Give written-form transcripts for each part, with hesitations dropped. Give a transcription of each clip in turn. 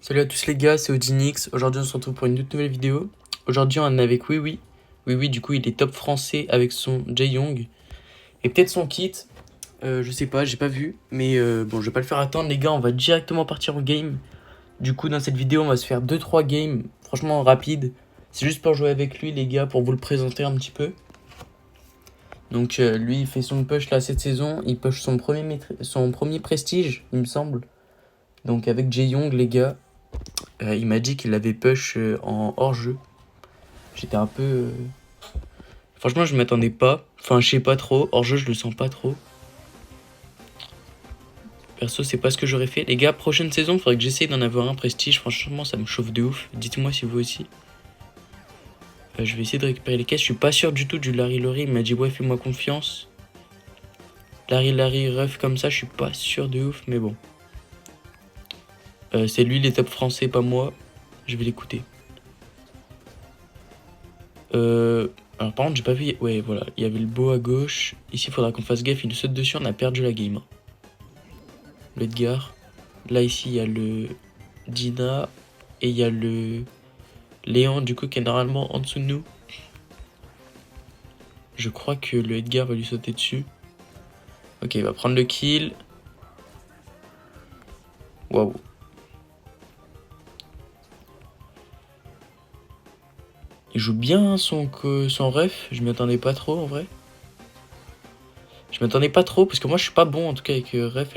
Salut à tous les gars, c'est Odinix. Aujourd'hui on se retrouve pour une toute nouvelle vidéo. Aujourd'hui on est avec Oui. Oui, du coup il est top français avec son Jae-Young. Et peut-être son kit, je sais pas, j'ai pas vu. Mais bon, je vais pas le faire attendre les gars, on va directement partir au game. Du coup dans cette vidéo on va se faire 2-3 games, franchement rapide. C'est juste pour jouer avec lui les gars, pour vous le présenter un petit peu. Donc lui il fait son push là cette saison, il push son premier prestige il me semble. Donc avec Jae-Young les gars. Il m'a dit qu'il l'avait push en hors-jeu. J'étais un peu. Franchement, je m'attendais pas. Enfin, je sais pas trop. Hors-jeu, je le sens pas trop. Perso, c'est pas ce que j'aurais fait. Les gars, prochaine saison, faudrait que j'essaye d'en avoir un prestige. Franchement, ça me chauffe de ouf. Dites-moi si vous aussi. Je vais essayer de récupérer les caisses. Je suis pas sûr du tout du Larry Laurie. Il m'a dit, ouais, fais-moi confiance. Larry ref comme ça, je suis pas sûr de ouf, mais bon. C'est lui les top français, pas moi. Je vais l'écouter. Alors par contre j'ai pas vu, ouais voilà, il y avait le beau à gauche. Ici il faudra qu'on fasse gaffe, il nous saute dessus, on a perdu la game. Le Edgar. Là ici il y a le Dina et il y a le Léon du coup qui est normalement en dessous de nous. Je crois que le Edgar va lui sauter dessus. Ok, il va prendre le kill. Waouh. Il joue bien son ref, je m'y attendais pas trop en vrai. Je m'attendais pas trop parce que moi je suis pas bon en tout cas avec ref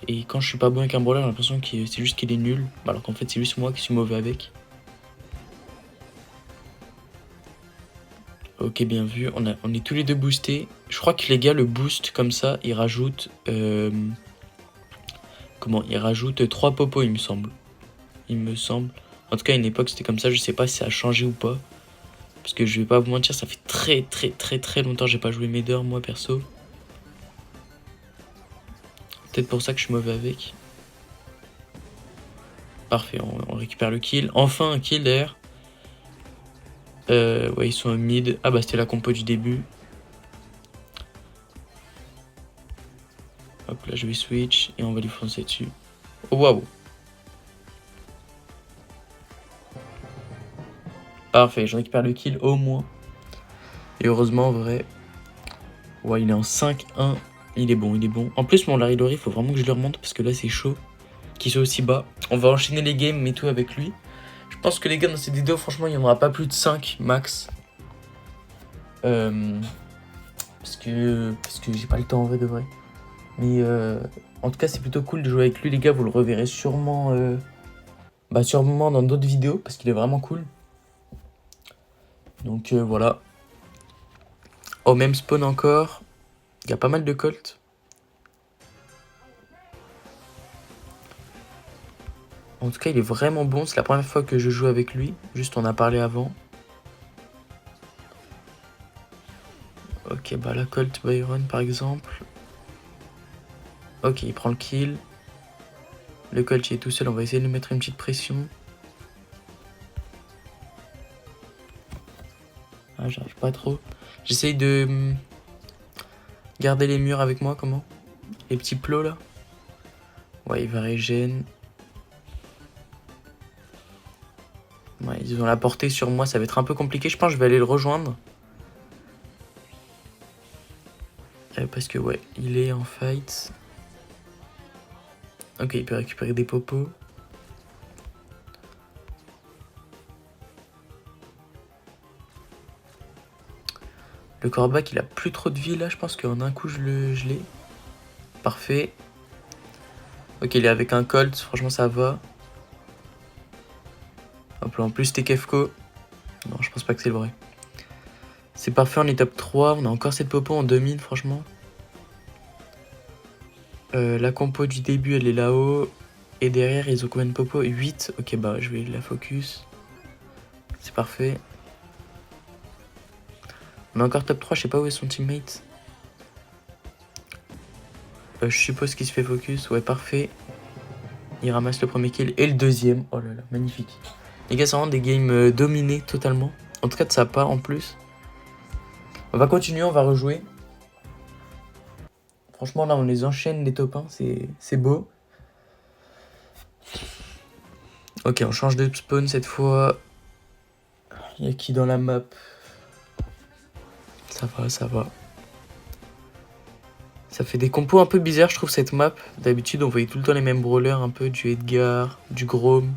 et quand je suis pas bon avec un brawler j'ai l'impression que c'est juste qu'il est nul. Alors qu'en fait c'est juste moi qui suis mauvais avec. Ok, bien vu. On est tous les deux boostés. Je crois que les gars, le boost comme ça, il rajoute. Comment? Il rajoute 3 popos, il me semble. Il me semble. En tout cas, à une époque, c'était comme ça. Je sais pas si ça a changé ou pas. Parce que je vais pas vous mentir, ça fait très longtemps que j'ai pas joué Medor, moi perso. Peut-être pour ça que je suis mauvais avec. Parfait, on récupère le kill. Enfin, un kill d'ailleurs. Ouais, ils sont au mid. Ah bah, c'était la compo du début. Hop, là, je vais switch et on va lui foncer dessus. Oh, waouh! Parfait, je récupère le kill au moins. Et heureusement, en vrai. Ouais, il est en 5-1. Il est bon, il est bon. En plus, mon Larry Laurie, il faut vraiment que je le remonte parce que là, c'est chaud. Qu'il soit aussi bas. On va enchaîner les games, mais tout avec lui. Je pense que les gars, dans cette vidéo, franchement, il n'y en aura pas plus de 5 max. Parce que j'ai pas le temps en vrai de vrai. Mais en tout cas, c'est plutôt cool de jouer avec lui, les gars. Vous le reverrez sûrement, sûrement dans d'autres vidéos parce qu'il est vraiment cool. Donc voilà. Au même spawn encore. Il y a pas mal de colts. En tout cas, il est vraiment bon. C'est la première fois que je joue avec lui. Juste, on a parlé avant. Ok, bah la Colt Byron par exemple. Ok, il prend le kill. Le Colt il est tout seul. On va essayer de lui mettre une petite pression. Ah, j'arrive pas trop. J'essaye de garder les murs avec moi. Comment? Les petits plots là. Ouais, il va régène. Ouais, ils ont la portée sur moi. Ça va être un peu compliqué. Je pense que je vais aller le rejoindre. Parce que ouais, il est en fight. Ok, il peut récupérer des popos. Le corbac il a plus trop de vie là. Je pense qu'en un coup je l'ai. Parfait. Ok, il est avec un Colt. Franchement, ça va. Hop là, en plus, c'était Kefko. Non, je pense pas que c'est le vrai. C'est parfait, on est top 3. On a encore cette popo en 2000, franchement. La compo du début, elle est là-haut. Et derrière, ils ont combien de popos? 8. Ok, bah, je vais la focus. C'est parfait. On est encore top 3, je sais pas où est son teammate. Je suppose qu'il se fait focus. Ouais, parfait. Il ramasse le premier kill et le deuxième. Oh là là, magnifique. Les gars, c'est vraiment des games dominés totalement. En tout cas, de sa part en plus. On va continuer, on va rejouer. Franchement, là, on les enchaîne, les top 1. C'est beau. Ok, on change de spawn cette fois. Il y a qui dans la map? Ça va, ça va. Ça fait des compos un peu bizarres, je trouve, cette map. D'habitude, on voyait tout le temps les mêmes brawlers, un peu du Edgar, du Grom.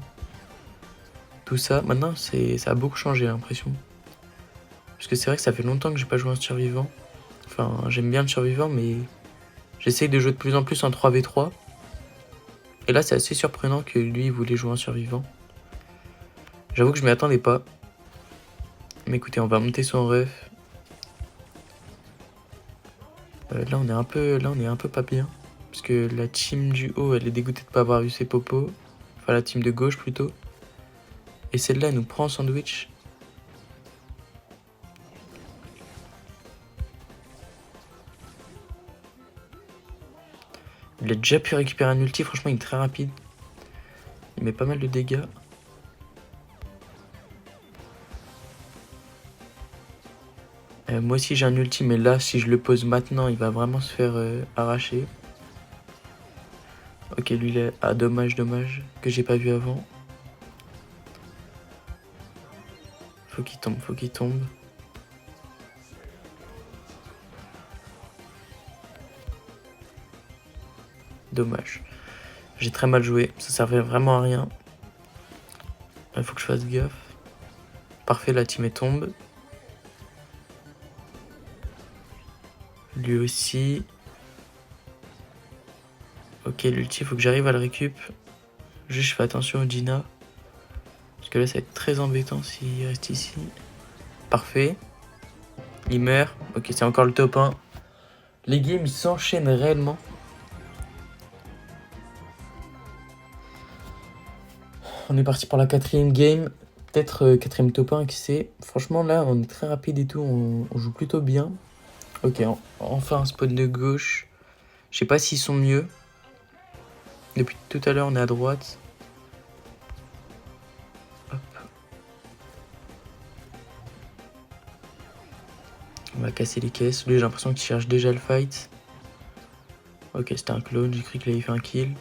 Tout ça. Maintenant, ça a beaucoup changé, j'ai l'impression. Parce que c'est vrai que ça fait longtemps que j'ai pas joué un survivant. Enfin, j'aime bien le survivant, mais j'essaye de jouer de plus en plus en 3v3. Et là, c'est assez surprenant que lui, il voulait jouer un survivant. J'avoue que je m'y attendais pas. Mais écoutez, on va monter son ref. Là, on est un peu pas bien. Parce que la team du haut, elle est dégoûtée de pas avoir eu ses popos. Enfin, la team de gauche, plutôt. Et celle-là, elle nous prend en sandwich. Il a déjà pu récupérer un ulti. Franchement, il est très rapide. Il met pas mal de dégâts. Moi aussi, j'ai un ulti, mais là, si je le pose maintenant, il va vraiment se faire arracher. Ok, lui, il est... Ah, dommage, que j'ai pas vu avant. Faut qu'il tombe. Dommage. J'ai très mal joué, ça servait vraiment à rien. Il faut que je fasse gaffe. Parfait, la team est tombe. Lui aussi. Ok, l'ulti, il faut que j'arrive à le récup. Juste, je fais attention au Gina. Parce que là, ça va être très embêtant s'il reste ici. Parfait. Il meurt. Ok, c'est encore le top 1. Les games, ils s'enchaînent réellement. On est parti pour la 4ème game. Peut-être 4ème top 1, qui sait. Franchement, là, on est très rapide et tout. On joue plutôt bien. Ok, enfin un spawn de gauche. Je sais pas s'ils sont mieux. Depuis tout à l'heure, on est à droite. Hop. On va casser les caisses. Lui, j'ai l'impression qu'il cherche déjà le fight. Ok, c'était un clone. J'ai cru qu'il avait fait un kill.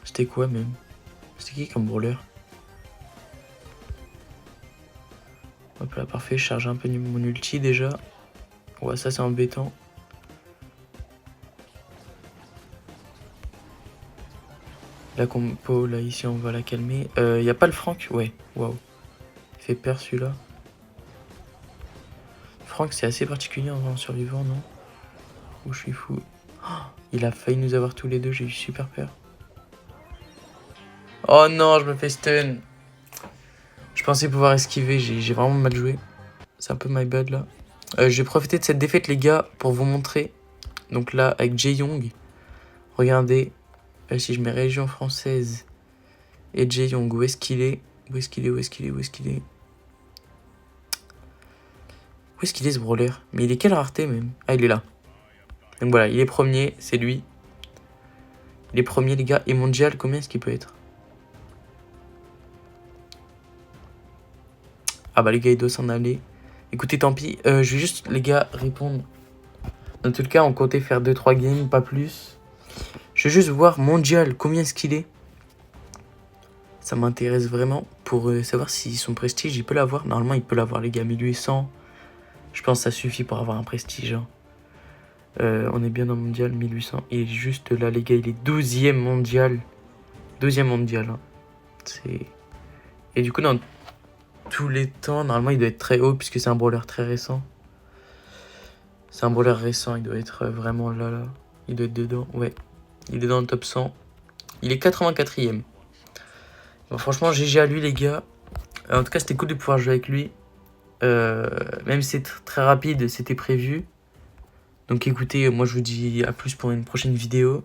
C'était quoi même? C'était qui comme brawler? Hop là, parfait. Je charge un peu mon ulti déjà. Ouais, ça c'est embêtant. La compo, là, ici, on va la calmer. Y a pas le Franck? Ouais, waouh. Il fait peur celui-là. Franck, c'est assez particulier en survivant, non? Ou je suis fou. Oh, il a failli nous avoir tous les deux, j'ai eu super peur. Oh non, je me fais stun. Je pensais pouvoir esquiver, j'ai vraiment mal joué. C'est un peu my bad là. Je vais profiter de cette défaite les gars pour vous montrer. Donc là, avec Jae-Young, regardez. Si je mets région française et Jae-Young, où est-ce qu'il est? Où est-ce qu'il est? Où est-ce qu'il est? Où est-ce qu'il est? Où est-ce qu'il est ce brawler? Mais il est quelle rareté même? Ah, il est là. Donc voilà, il est premier, c'est lui. Il est premier les gars. Et mondial, combien est-ce qu'il peut être? Ah bah les gars, il doit s'en aller. Écoutez, tant pis. Je vais juste, les gars, répondre. Dans tout le cas, on comptait faire 2-3 games, pas plus. Je vais juste voir mondial, combien est-ce qu'il est? Ça m'intéresse vraiment pour savoir si son prestige, il peut l'avoir. Normalement, il peut l'avoir, les gars. 1800. Je pense que ça suffit pour avoir un prestige. Hein. On est bien dans mondial, 1800. Il est juste là, les gars. Il est 12e mondial. 12e mondial. Hein. Et du coup, dans tous les temps, normalement, il doit être très haut puisque c'est un brawler très récent. C'est un brawler récent, il doit être vraiment là. Il doit être dedans, ouais. Il est dans le top 100. Il est 84e. Bon, franchement, GG à lui, les gars. En tout cas, c'était cool de pouvoir jouer avec lui. Même si c'est très rapide, c'était prévu. Donc écoutez, moi je vous dis à plus pour une prochaine vidéo.